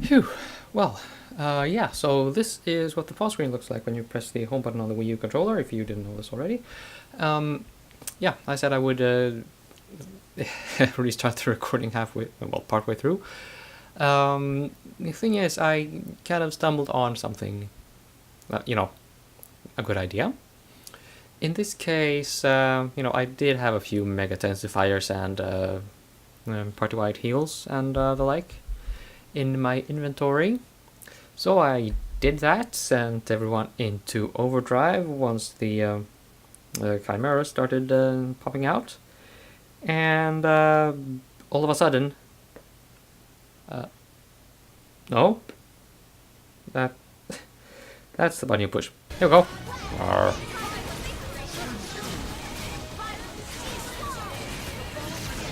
Phew. Well, yeah, so this is what the pause screen looks like when you press the home button on the Wii U controller, if you didn't know this already. Yeah, I said I would restart the recording halfway, well, partway through. The thing is, I kind of stumbled on something, a good idea. In this case, I did have a few mega intensifiers and party-wide heals and the like in my inventory. So I did that, sent everyone into overdrive once the chimeras started popping out, and all of a sudden, no, that that's the button you push. Here we go. Arr.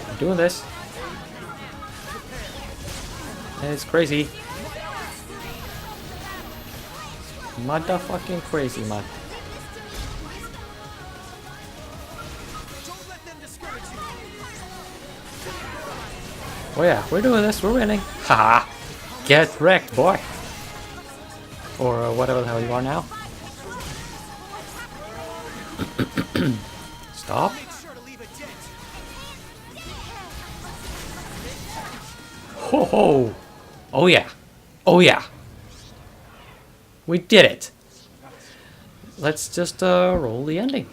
I'm doing this. It's crazy. Motherfucking crazy, man. Oh yeah, we're doing this, we're winning. Haha. Get wrecked, boy. Or whatever the hell you are now. Stop. Ho ho. Oh yeah. Oh yeah. We did it. Let's just roll the ending.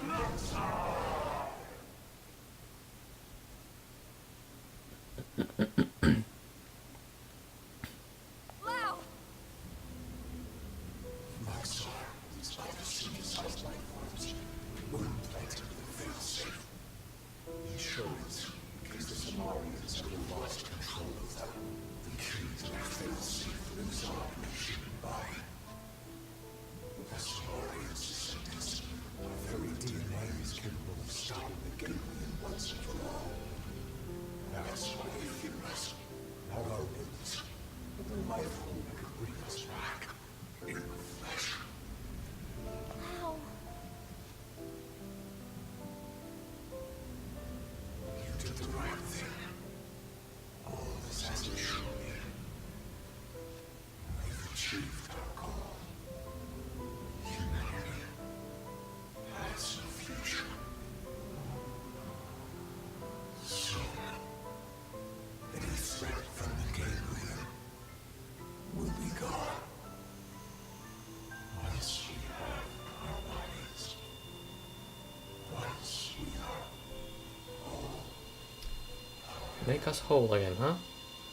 Make us whole again, huh?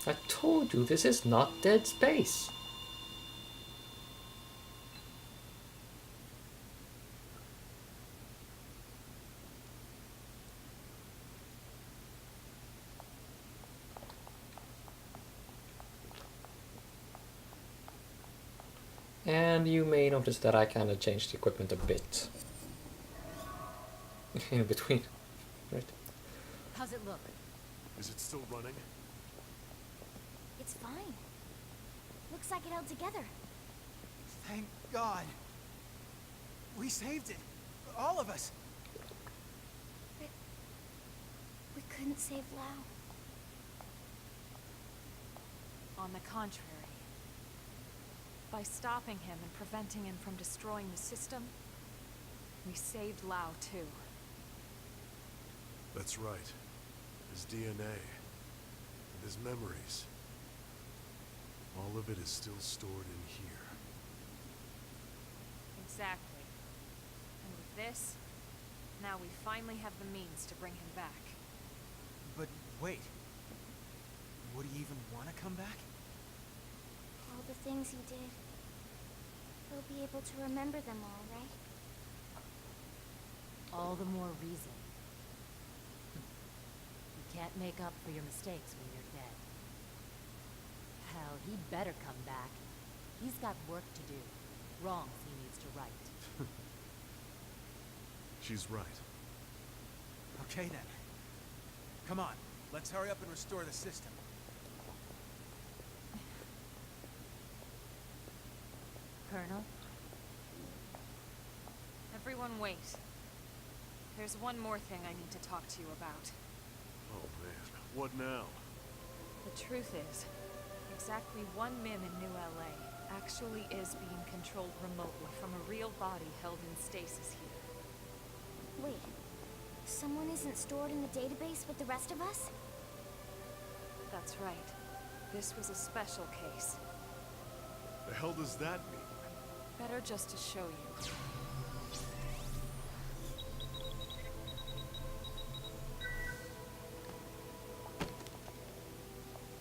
I told you this is not Dead Space. And you may notice that I kind of changed the equipment a bit. In between, right? How's it look? Is it still running? It's fine. Looks like it held together. Thank God. We saved it. All of us. But we couldn't save Lau. On the contrary. By stopping him and preventing him from destroying the system, we saved Lau too. That's right. His DNA. And his memories. All of it is still stored in here. Exactly. And with this, now we finally have the means to bring him back. But wait. Would he even want to come back? All the things he did. He'll be able to remember them all, right? All the more reason. You can't make up for your mistakes when you're dead. Hell, he better come back. He's got work to do. Wrongs he needs to right. She's right. Okay then. Come on. Let's hurry up and restore the system. Colonel? Everyone wait. There's one more thing I need to talk to you about. Oh man, what now? The truth is, exactly one MIM in New LA actually is being controlled remotely from a real body held in stasis here. Wait, someone isn't stored in the database with the rest of us? That's right. This was a special case. The hell does that mean? Better just to show you.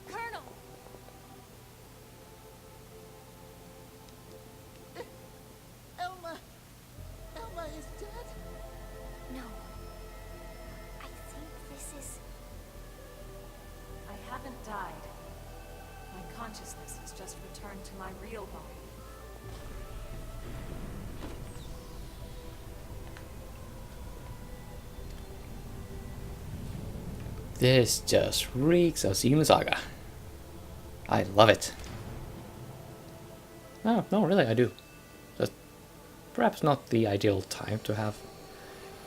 Colonel! Elma! Elma is dead? No. I think this is... I haven't died. My consciousness has just returned to my real body. This just reeks of Xenosaga. I love it. Oh, no, really, I do. Just perhaps not the ideal time to have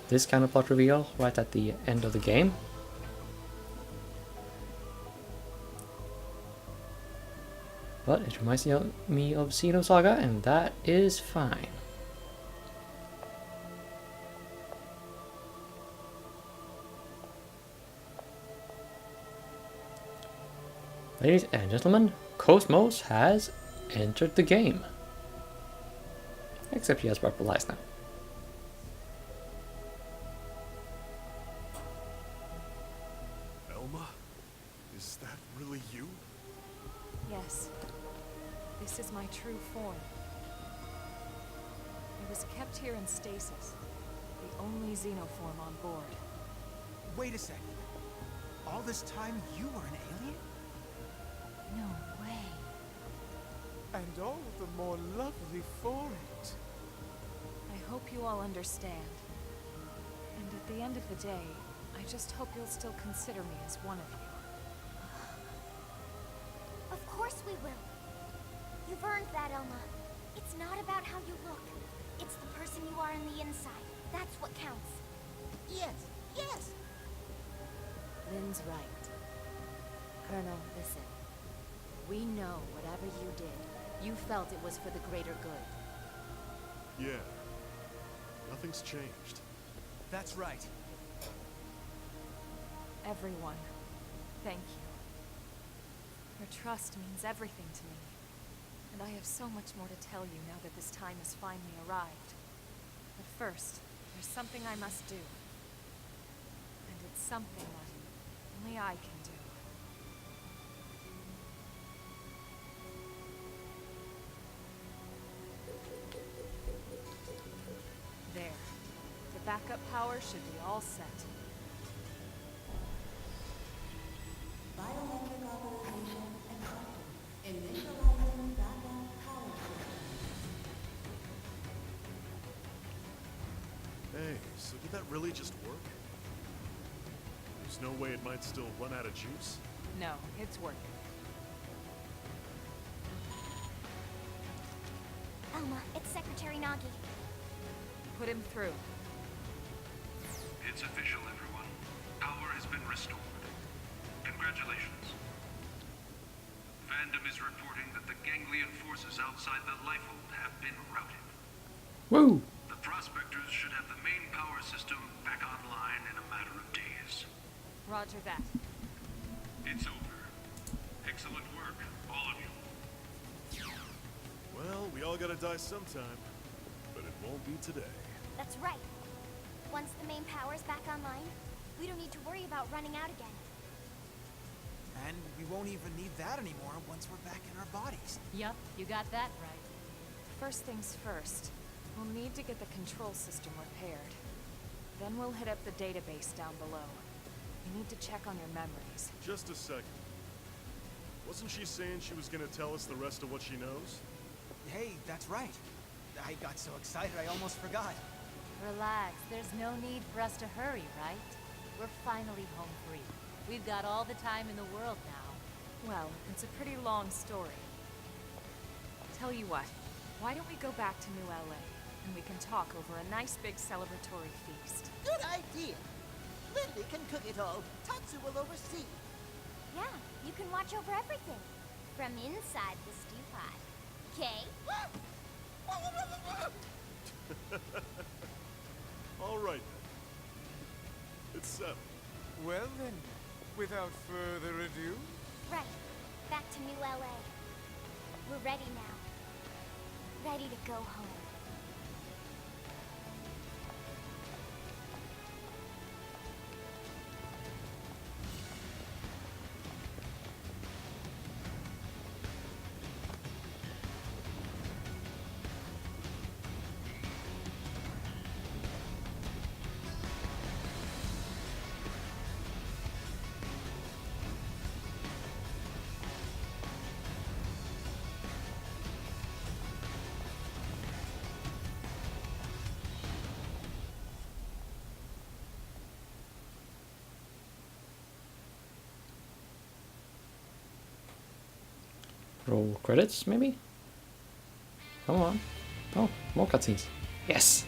this kind of plot reveal right at the end of the game. But it reminds me of Xenosaga, and that is fine. Ladies and gentlemen, KOS-MOS has entered the game. Except he has purple eyes now. Elma? Is that really you? Yes. This is my true form. I was kept here in stasis. The only xenoform on board. Wait a second. All this time you were an alien? No way. And all the more lovely for it. I hope you all understand. And at the end of the day, I just hope you'll still consider me as one of you. Of course we will. You've earned that, Elma. It's not about how you look. It's the person you are on the inside. That's what counts. Yes, yes! Lynn's right. Colonel, listen. We know whatever you did, you felt it was for the greater good. Yeah. Nothing's changed. That's right. Everyone, thank you. Your trust means everything to me. And I have so much more to tell you now that this time has finally arrived. But first, there's something I must do. And it's something that only I can do. There. The backup power should be all set. Biometric authorization accepted. Initializing backup power system. Hey, so did that really just work? There's no way it might still run out of juice? No, it's working. Elma, it's Secretary Nagi. Put him through. It's official, everyone. Power has been restored. Congratulations. Fandom is reporting that the ganglion forces outside the lifehold have been routed. Woo! The prospectors should have the main power system back online in a matter of days. Roger that. It's over. Excellent work, all of you. Well, we all gotta die sometime. But it won't be today. That's right. Once the main power's back online, we don't need to worry about running out again. And we won't even need that anymore once we're back in our bodies. Yup, you got that right. First things first, we'll need to get the control system repaired. Then we'll hit up the database down below. We need to check on your memories. Just a second. Wasn't she saying she was gonna tell us the rest of what she knows? Hey, that's right. I got so excited I almost forgot. Relax, there's no need for us to hurry, right? We're finally home free. We've got all the time in the world now. Well, it's a pretty long story. Tell you what, why don't we go back to New LA, and we can talk over a nice big celebratory feast. Good idea. Lindy can cook it all. Tatsu will oversee. Yeah, you can watch over everything. From from inside the stew pot. Okay? All right then. It's settled. Well then, without further ado, Right. Back to New LA. We're ready now. Ready to go home. Roll credits, maybe? Come on. Oh, more cutscenes. Yes!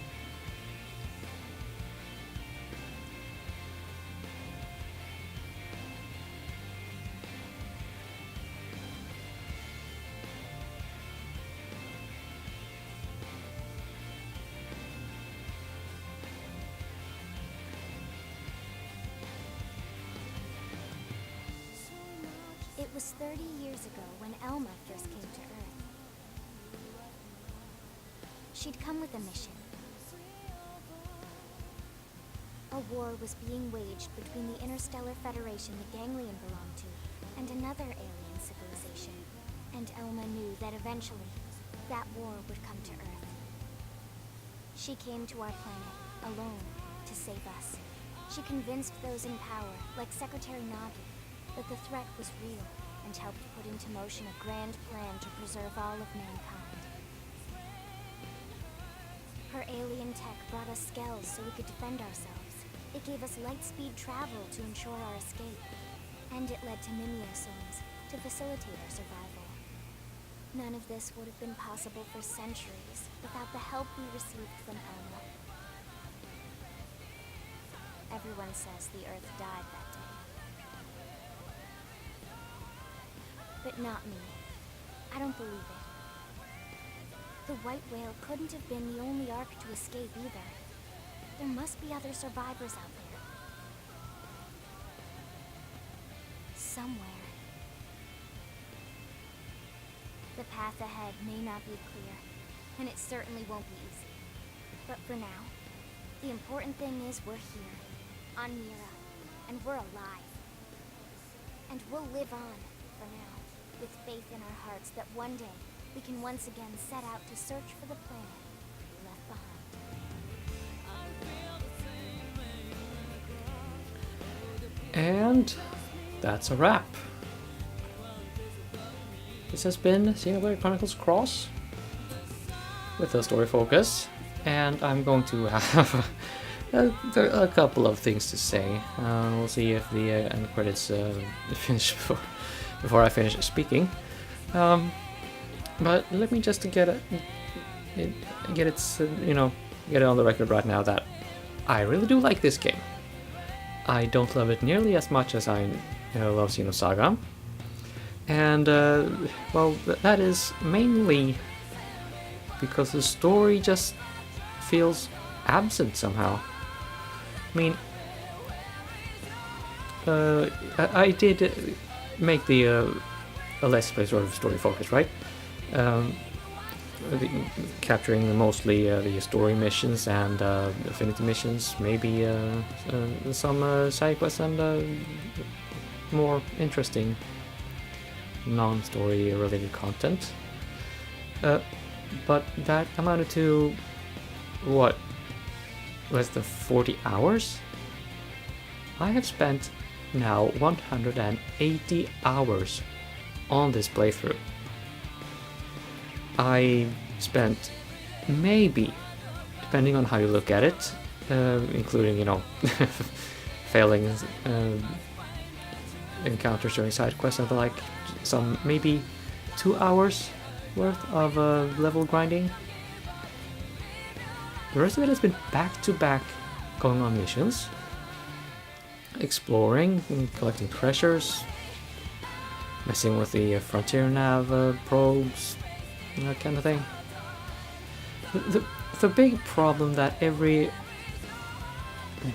It was 30 years ago when Elma first came to Earth. She'd come with a mission. A war was being waged between the Interstellar Federation the Ganglion belonged to and another alien civilization. And Elma knew that eventually, that war would come to Earth. She came to our planet, alone, to save us. She convinced those in power, like Secretary Nagi, that the threat was real, and helped put into motion a grand plan to preserve all of mankind. Her alien tech brought us skells so we could defend ourselves. It gave us light-speed travel to ensure our escape. And it led to mimeosomes to facilitate our survival. None of this would have been possible for centuries without the help we received from Elma. Everyone says the Earth died that day. But not me. I don't believe it. The white whale couldn't have been the only Ark to escape either. There must be other survivors out there. Somewhere. The path ahead may not be clear, and it certainly won't be easy. But for now, the important thing is we're here, on Mira, and we're alive. And we'll live on, for now, with faith in our hearts that one day we can once again set out to search for the planet left behind. And that's a wrap. This has been Xenoblade Chronicles Cross with a story focus, and I'm going to have a couple of things to say. We'll see if the end credits finish before I finish speaking. But let me just get it on the record right now that I really do like this game. I don't love it nearly as much as I love Xenosaga. And, well, that is mainly because the story just feels absent somehow. I mean, I did make the a Let's Play sort of story focus, right? Capturing mostly the story missions and affinity missions, maybe some side quests and more interesting non-story related content. But that amounted to what? Less than 40 hours? I have spent now 180 hours on this playthrough. I spent maybe, depending on how you look at it, including, failing encounters during side quests and the like, some maybe 2 hours worth of level grinding. The rest of it has been back-to-back going on missions, exploring and collecting treasures, messing with the frontier nav probes, that kind of thing. The big problem that every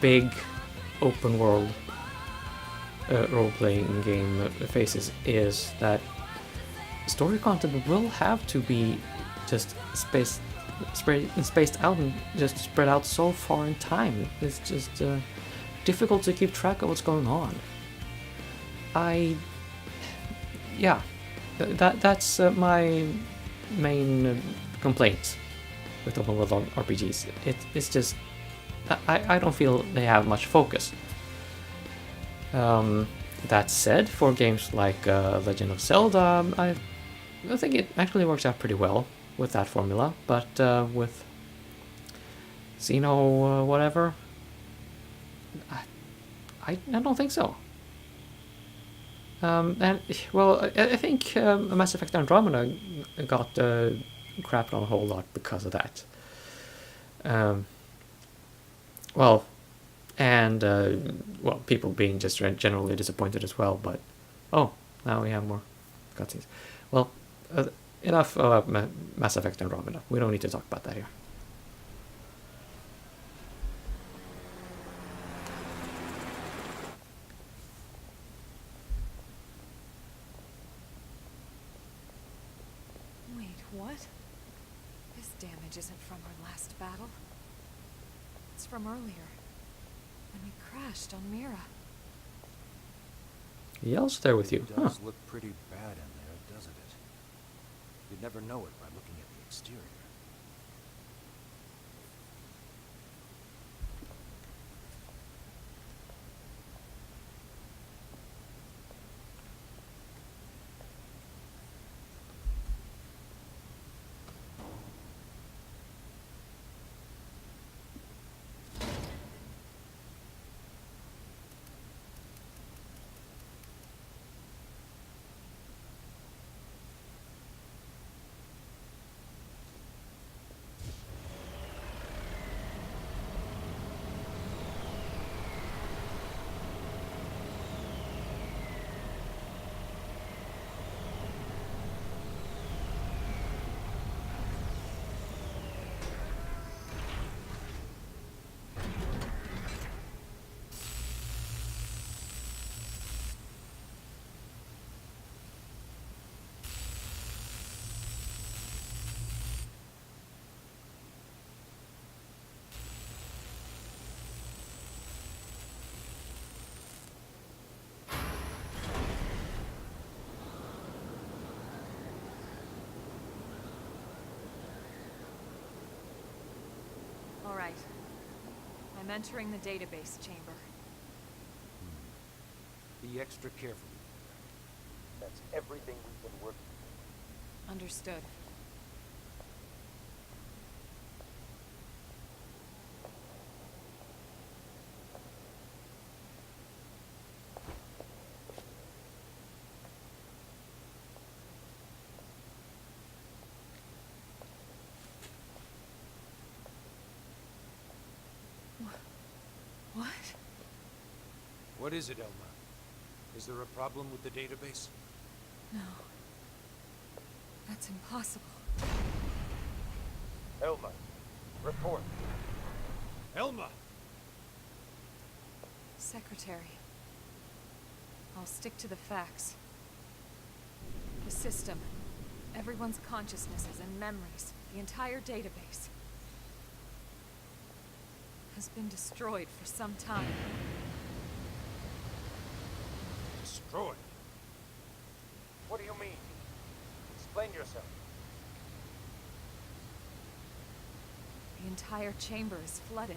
big open world role-playing game faces is that story content will have to be just spaced out and just spread out so far in time. It's just difficult to keep track of what's going on. That's my main complaint with open world RPGs. It's just I don't feel they have much focus. That said, for games like Legend of Zelda, I think it actually works out pretty well with that formula, but with Xeno whatever, I don't think so. And well, I think Mass Effect Andromeda got crapped on a whole lot because of that. Well, people being just generally disappointed as well. But now we have more cutscenes. Well, enough about Mass Effect Andromeda. We don't need to talk about that here. Wait, what? This damage isn't from our last battle. It's from earlier, when we crashed on Mira. Yell's there with you. It does look pretty bad in there, doesn't it? You'd never know it by looking at the exterior. All right. I'm entering the database chamber. Be extra careful. That's everything we've been working on. Understood. What? What is it, Elma? Is there a problem with the database? No. That's impossible. Elma, report. Elma! Secretary. I'll stick to the facts. The system. Everyone's consciousnesses and memories. The entire database. Has been destroyed for some time. Destroyed? What do you mean? Explain yourself. The entire chamber is flooded.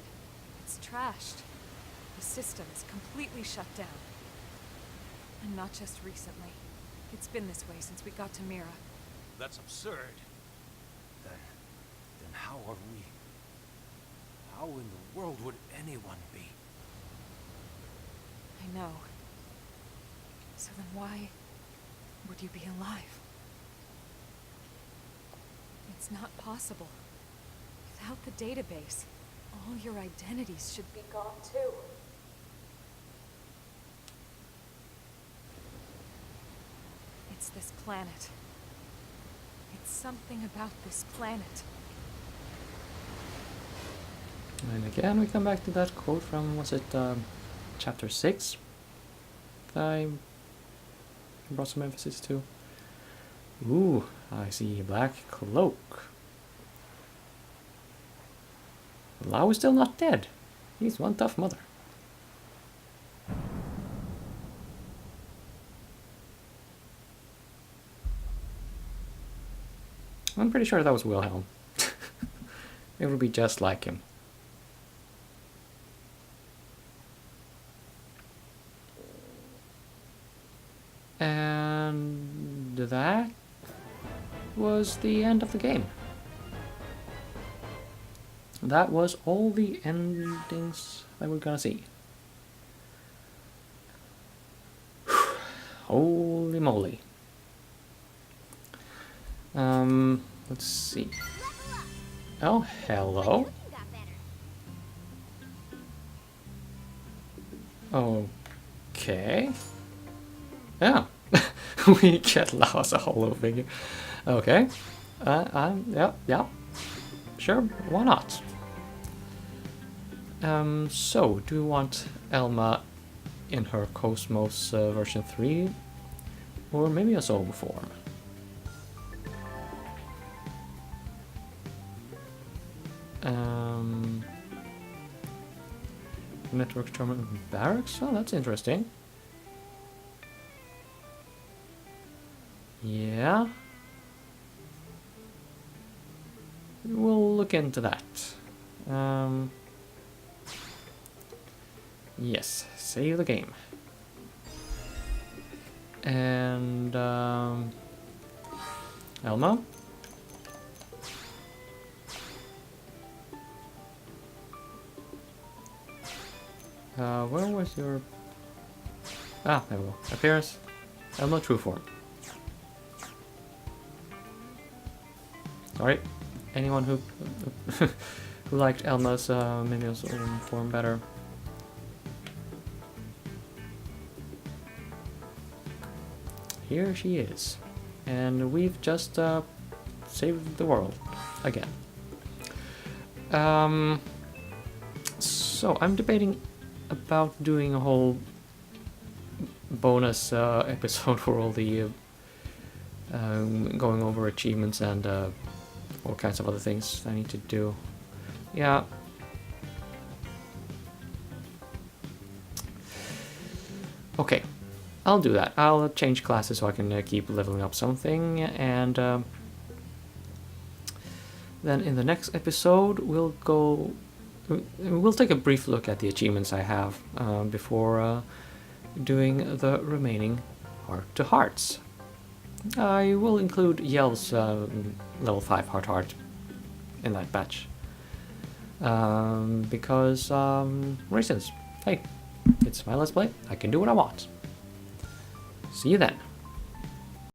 It's trashed. The system is completely shut down. And not just recently. It's been this way since we got to Mira. That's absurd. Then how are we? How in the world would anyone be? I know. So then why would you be alive? It's not possible. Without the database, all your identities should be gone too. It's this planet. It's something about this planet. And again, we come back to that quote from, was it chapter 6? That I brought some emphasis to. Ooh, I see a black cloak. Lau is still not dead. He's one tough mother. I'm pretty sure that was Wilhelm. It would be just like him. And that was the end of the game. That was all the endings that we're gonna see. Holy moly. Let's see. Oh, hello. Okay. Yeah. We get Lau as a hollow figure. Okay. Yeah. Sure, why not? So, do you want Elma in her KOS-MOS version 3? Or maybe a solo form? Network terminal barracks? Oh, that's interesting. Yeah. We'll look into that. Yes, save the game. And Elma? Where was your... Ah, there we go. Appearance. Elma true form. Sorry. Anyone who who liked Elma's Mimios form better. Here she is. And we've just saved the world again. So I'm debating about doing a whole bonus episode for all the going over achievements and all kinds of other things I need to do. Yeah. Okay, I'll do that. I'll change classes so I can keep leveling up something, and then in the next episode we'll take a brief look at the achievements I have before doing the remaining heart-to-hearts. I will include Yell's level 5 heart in that batch. Because reasons. Hey, it's my Let's Play. I can do what I want. See you then.